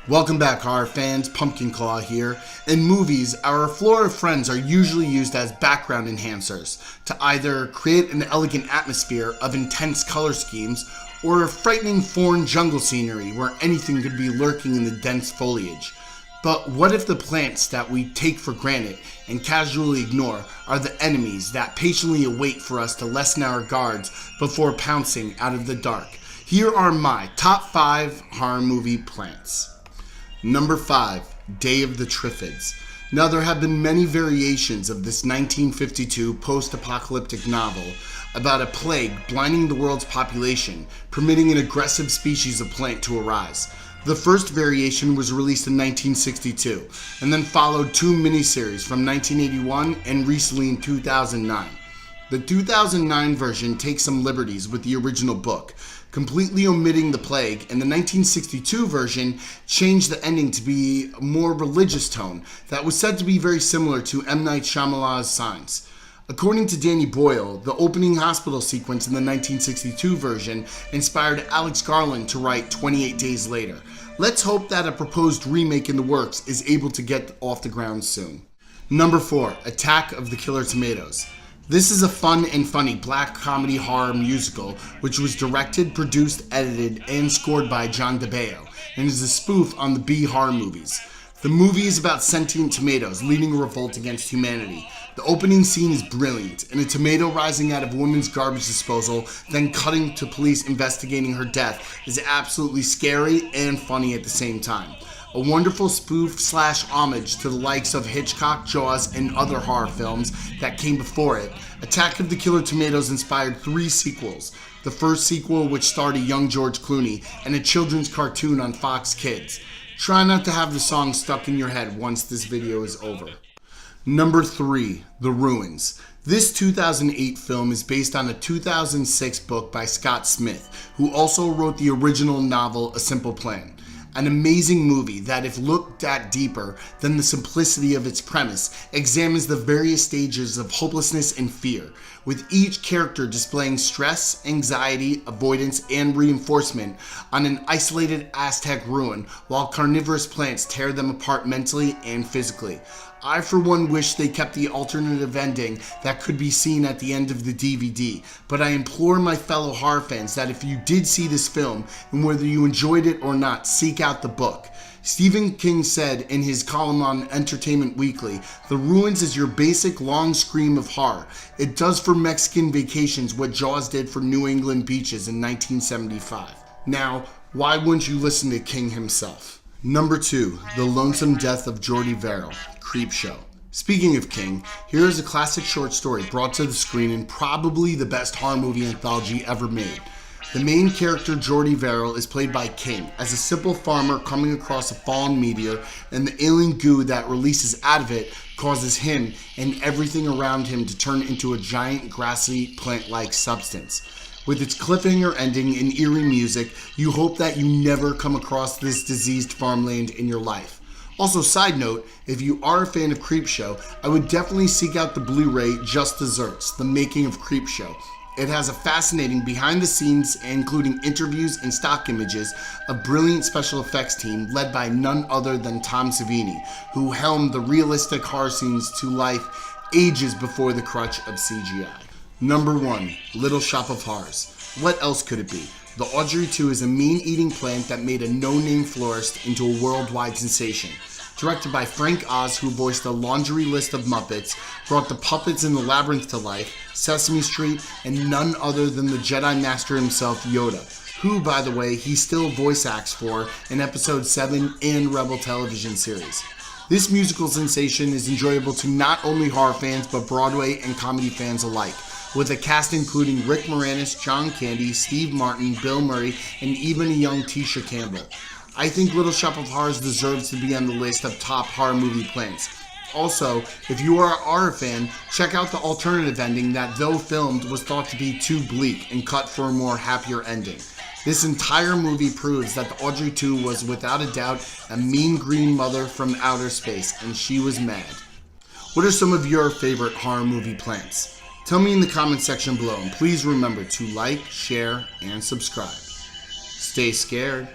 Welcome back, horror fans. Pumpkin Claw here. In movies, our flora of friends are usually used as background enhancers to either create an elegant atmosphere of intense color schemes or a frightening foreign jungle scenery where anything could be lurking in the dense foliage. But what if the plants that we take for granted and casually ignore are the enemies that patiently await for us to lessen our guards before pouncing out of the dark? Here are my top 5 horror movie plants. Number 5, Day of the Triffids. Now, there have been many variations of this 1952 post-apocalyptic novel about a plague blinding the world's population, permitting an aggressive species of plant to arise. The first variation was released in 1962, and then followed 2 miniseries from 1981 and recently in 2009. The 2009 version takes some liberties with the original book, completely omitting the plague, and the 1962 version changed the ending to be a more religious tone that was said to be very similar to M. Night Shyamalan's Signs. According to Danny Boyle, the opening hospital sequence in the 1962 version inspired Alex Garland to write 28 Days Later. Let's hope that a proposed remake in the works is able to get off the ground soon. Number 4, Attack of the Killer Tomatoes. This is a fun and funny black comedy horror musical which was directed, produced, edited, and scored by John DeBeo and is a spoof on the B horror movies. The movie is about sentient tomatoes leading a revolt against humanity. The opening scene is brilliant, and a tomato rising out of a woman's garbage disposal, then cutting to police investigating her death, is absolutely scary and funny at the same time. A wonderful spoof/homage to the likes of Hitchcock, Jaws, and other horror films that came before it. Attack of the Killer Tomatoes inspired 3 sequels. The first sequel, which starred a young George Clooney, and a children's cartoon on Fox Kids. Try not to have the song stuck in your head once this video is over. Number 3, The Ruins. This 2008 film is based on a 2006 book by Scott Smith, who also wrote the original novel A Simple Plan. An amazing movie that, if looked at deeper than the simplicity of its premise, examines the various stages of hopelessness and fear, with each character displaying stress, anxiety, avoidance, and reinforcement on an isolated Aztec ruin, while carnivorous plants tear them apart mentally and physically. I, for one, wish they kept the alternative ending that could be seen at the end of the DVD, but I implore my fellow horror fans that if you did see this film, and whether you enjoyed it or not, seek out the book. Stephen King said in his column on Entertainment Weekly, "The Ruins is your basic long scream of horror. It does for Mexican Vacations what Jaws did for New England beaches in 1975. Now, why wouldn't you listen to King himself? Number 2, The Lonesome Death of Jordy Verrill, Creepshow. Speaking of King, here is a classic short story brought to the screen in probably the best horror movie anthology ever made. The main character, Jordy Verrill, is played by King as a simple farmer coming across a fallen meteor, and the alien goo that releases out of it causes him and everything around him to turn into a giant grassy plant-like substance. With its cliffhanger ending and eerie music, you hope that you never come across this diseased farmland in your life. Also, side note, if you are a fan of Creepshow, I would definitely seek out the Blu-ray Just Desserts, The Making of Creepshow. It has a fascinating behind the scenes, including interviews and stock images, a brilliant special effects team led by none other than Tom Savini, who helmed the realistic horror scenes to life ages before the crutch of CGI. Number 1, Little Shop of Horrors. What else could it be? The Audrey 2 is a mean-eating plant that made a no-name florist into a worldwide sensation. Directed by Frank Oz, who voiced the laundry list of Muppets, brought the puppets in the Labyrinth to life, Sesame Street, and none other than the Jedi Master himself, Yoda, who, by the way, he still voice acts for in Episode 7 and Rebel television series. This musical sensation is enjoyable to not only horror fans, but Broadway and comedy fans alike, with a cast including Rick Moranis, John Candy, Steve Martin, Bill Murray, and even a young Tisha Campbell. I think Little Shop of Horrors deserves to be on the list of top horror movie plants. Also, if you are a horror fan, check out the alternative ending that, though filmed, was thought to be too bleak and cut for a more happier ending. This entire movie proves that the Audrey 2 was without a doubt a mean green mother from outer space, and she was mad. What are some of your favorite horror movie plants? Tell me in the comment section below, and please remember to like, share, and subscribe. Stay scared.